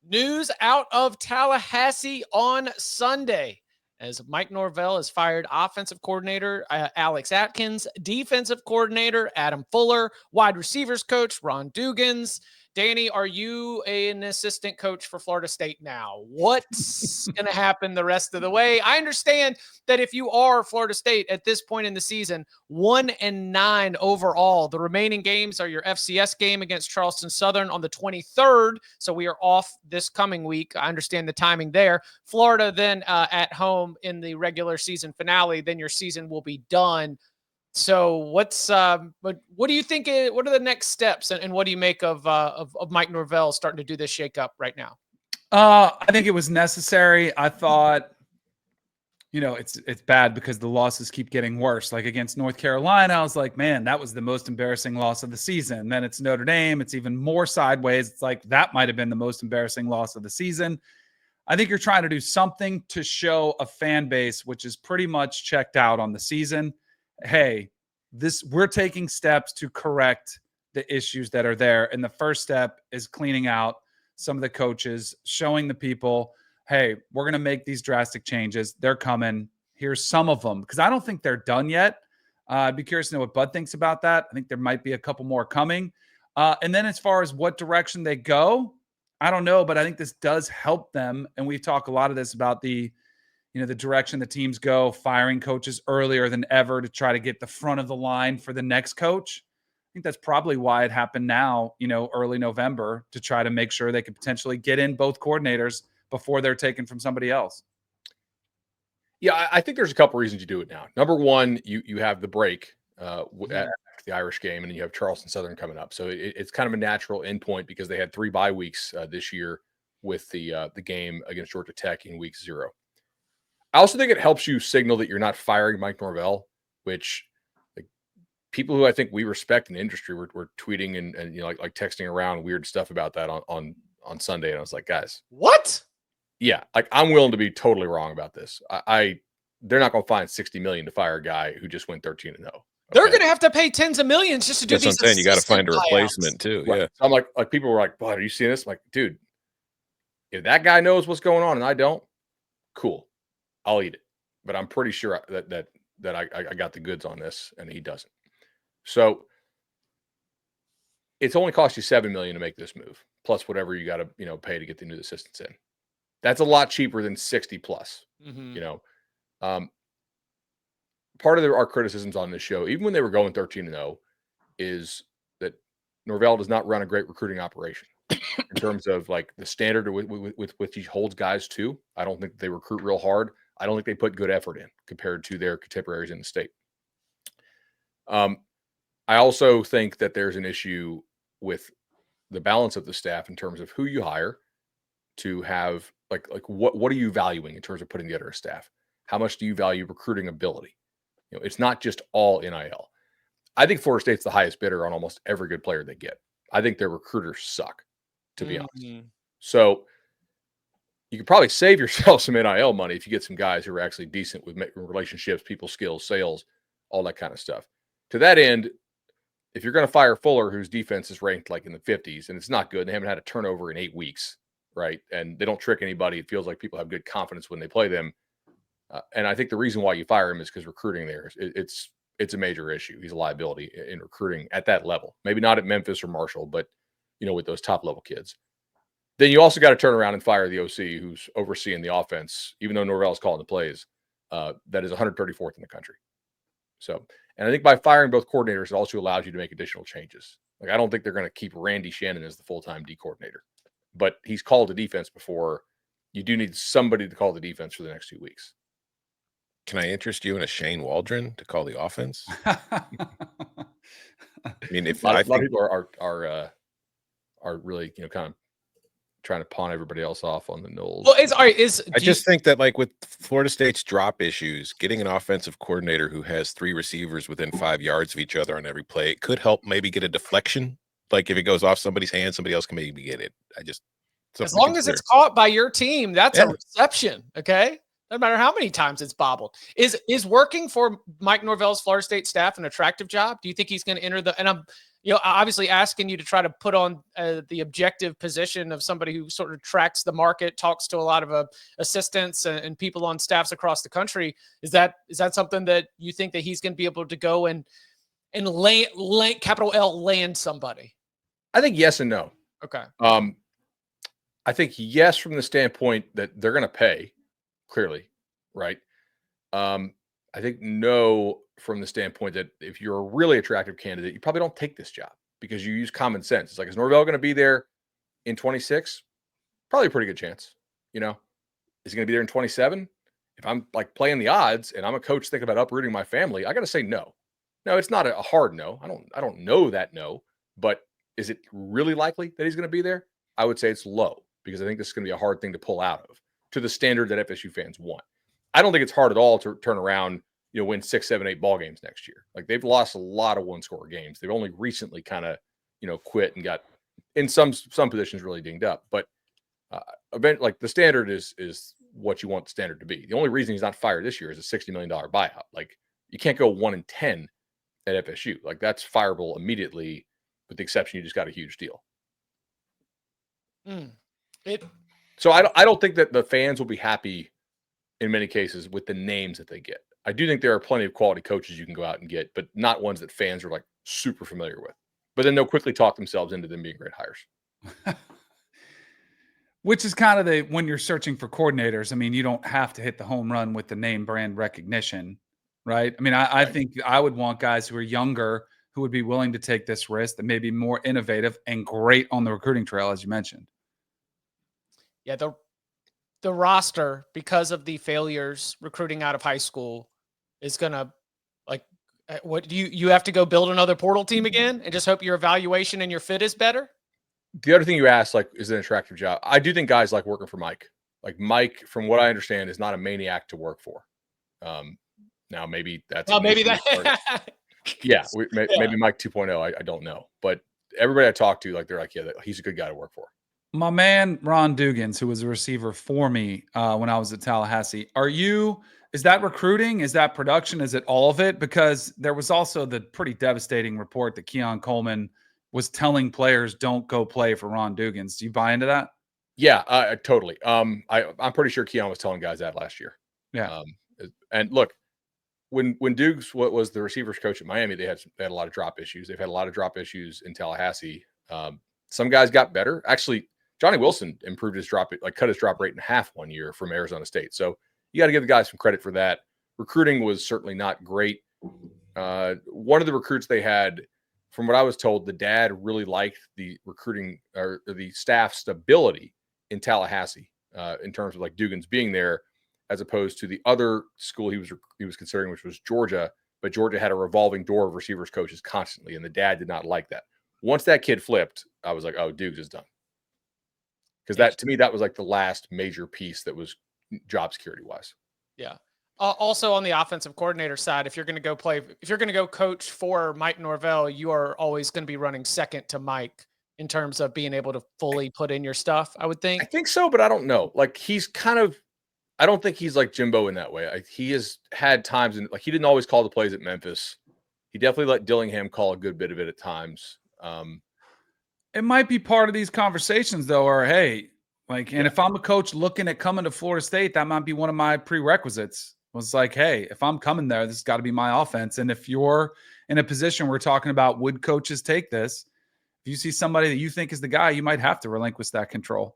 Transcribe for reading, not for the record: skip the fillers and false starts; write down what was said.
News out of Tallahassee on Sunday as Mike Norvell has fired offensive coordinator Alex Atkins, defensive coordinator Adam Fuller, wide receivers coach Ron Dugans. Danny, are you an assistant coach for Florida State now? What's going to happen the rest of the way? I understand that if you are Florida State at this point in the season, 1-9 overall, the remaining games are your FCS game against Charleston Southern on the 23rd. So we are off this coming week. I understand the timing there. Florida then at home in the regular season finale, then your season will be done. So what do you think? What are the next steps, and what do you make of Mike Norvell starting to do this shakeup right now? I think it was necessary. I thought, it's bad because the losses keep getting worse. Like against North Carolina, I was like, man, that was the most embarrassing loss of the season. Then it's Notre Dame. It's even more sideways. It's like that might have been the most embarrassing loss of the season. I think you're trying to do something to show a fan base which is pretty much checked out on the season. Hey, we're taking steps to correct the issues that are there. And the first step is cleaning out some of the coaches, showing the people, hey, we're going to make these drastic changes. They're coming. Here's some of them. Because I don't think they're done yet. I'd be curious to know what Bud thinks about that. I think there might be a couple more coming. And then as far as what direction they go, I don't know, but I think this does help them. And we've talked a lot of this about the direction the teams go, firing coaches earlier than ever to try to get the front of the line for the next coach. I think that's probably why it happened now, early November, to try to make sure they could potentially get in both coordinators before they're taken from somebody else. Yeah, I think there's a couple reasons you do it now. Number one, you have the break after the Irish game, and then you have Charleston Southern coming up. So it's kind of a natural endpoint because they had 3 bye weeks this year with the game against Georgia Tech in week 0. I also think it helps you signal that you're not firing Mike Norvell, which people who I think we respect in the industry were tweeting and like texting around weird stuff about that on Sunday. And I was like, guys, what? Yeah, like I'm willing to be totally wrong about this. They're not going to find $60 million to fire a guy who just went 13-0. Okay? They're going to have to pay tens of millions just to do these. That's what I'm saying. You got to find a replacement too. Right. Yeah. So I'm like people were like, "What? Are you seeing this?" I'm like, dude, if that guy knows what's going on and I don't, cool, I'll eat it. But I'm pretty sure that I got the goods on this, and he doesn't. So it's only cost you $7 million to make this move, plus whatever you got to pay to get the new assistants in. That's a lot cheaper than 60 plus. Part of our criticisms on this show, even when they were going 13-0, is that Norvell does not run a great recruiting operation in terms of like the standard with which he holds guys to. I don't think they recruit real hard. I don't think they put good effort in compared to their contemporaries in the state. I also think that there's an issue with the balance of the staff in terms of who you hire to have like what are you valuing in terms of putting together a staff? How much do you value recruiting ability? It's not just all NIL. I think Florida State's the highest bidder on almost every good player they get. I think their recruiters suck, to be honest. So you could probably save yourself some NIL money if you get some guys who are actually decent with relationships, people skills, sales, all that kind of stuff. To that end, if you're going to fire Fuller, whose defense is ranked like in the 50s, and it's not good, and they haven't had a turnover in 8 weeks, right? And they don't trick anybody. It feels like people have good confidence when they play them. And I think the reason why you fire him is because recruiting there, it's a major issue. He's a liability in recruiting at that level. Maybe not at Memphis or Marshall, but with those top level kids. Then you also got to turn around and fire the OC who's overseeing the offense, even though Norvell's calling the plays. That is 134th in the country. So, and I think by firing both coordinators, it also allows you to make additional changes. Like I don't think they're going to keep Randy Shannon as the full-time D coordinator, but he's called the defense before. You do need somebody to call the defense for the next 2 weeks. Can I interest you in a Shane Waldron to call the offense? I mean, if a lot of people are really kind of trying to pawn everybody else off on the Knowles. Well, I just think that like with Florida State's drop issues, getting an offensive coordinator who has 3 receivers within 5 yards of each other on every play, it could help maybe get a deflection. Like if it goes off somebody's hand, somebody else can maybe get it. As long as it's caught by your team, that's a reception. Okay. No matter how many times it's bobbled. Is working for Mike Norvell's Florida State staff an attractive job? Do you think he's going to enter obviously asking you to try to put on the objective position of somebody who sort of tracks the market, talks to a lot of assistants and people on staffs across the country. Is that something that you think that he's going to be able to go and land capital L land somebody? I think yes and no. Okay. I think yes from the standpoint that they're going to pay, clearly, right? I think no from the standpoint that if you're a really attractive candidate, you probably don't take this job because you use common sense. It's like, is Norvell going to be there in 26? Probably a pretty good chance. Is he going to be there in 27? If I'm like playing the odds and I'm a coach thinking about uprooting my family, I got to say no. No, it's not a hard no. I don't know that no, but is it really likely that he's going to be there? I would say it's low because I think this is going to be a hard thing to pull out of to the standard that FSU fans want. I don't think it's hard at all to turn around, win 6, 7, 8 ball games next year. Like they've lost a lot of one-score games. They've only recently kind of, quit and got in some positions really dinged up. But like the standard is what you want the standard to be. The only reason he's not fired this year is a $60 million buyout. Like you can't go 1-10 at FSU. Like that's fireable immediately, with the exception you just got a huge deal. So I don't think that the fans will be happy in many cases with the names that they get. I do think there are plenty of quality coaches you can go out and get, but not ones that fans are like super familiar with. But then they'll quickly talk themselves into them being great hires. Which is kind of when you're searching for coordinators. I mean, you don't have to hit the home run with the name brand recognition, right? I mean, I think I would want guys who are younger, who would be willing to take this risk, that may be more innovative and great on the recruiting trail, as you mentioned. Yeah, the roster, because of the failures recruiting out of high school, is gonna what do you have to go build another portal team again and just hope your evaluation and your fit is better? The other thing you asked, like, is it an attractive job? I do think guys like working for Mike. Like Mike, from what I understand, is not a maniac to work for. Now maybe that's maybe that. Yeah, maybe Mike 2.0. I don't know, but everybody I talk to, like, they're like, yeah, he's a good guy to work for. My man Ron Dugans, who was a receiver for me when I was at Tallahassee, is that recruiting? Is that production? Is it all of it? Because there was also the pretty devastating report that Keon Coleman was telling players, don't go play for Ron Dugans. Do you buy into that? Yeah, totally. I'm pretty sure Keon was telling guys that last year. Yeah. And look, when Dukes was the receivers coach at Miami, they had a lot of drop issues. They've had a lot of drop issues in Tallahassee. Some guys got better. Actually, Johnny Wilson improved his cut his drop rate in half one year from Arizona State. So you got to give the guys some credit for that. Recruiting was certainly not great. One of the recruits they had, from what I was told, the dad really liked the recruiting or the staff stability in Tallahassee in terms of like Dugans being there, as opposed to the other school he was considering, which was Georgia. But Georgia had a revolving door of receivers coaches constantly, and the dad did not like that. Once that kid flipped, I was like, oh, Dukes is done. Because that, to me, that was like the last major piece that was job security wise. Yeah. Also on the offensive coordinator side, if you're going to go coach for Mike Norvell, you are always going to be running second to Mike in terms of being able to fully put in your stuff, I would think. I think so, but I don't know. Like I don't think he's like Jimbo in that way. He has had times he didn't always call the plays at Memphis. He definitely let Dillingham call a good bit of it at times. It might be part of these conversations though, or hey, if I'm a coach looking at coming to Florida State, that might be one of my prerequisites. Was like, hey, if I'm coming there, this has got to be my offense. And if you're in a position we're talking about, would coaches take this? If you see somebody that you think is the guy, you might have to relinquish that control.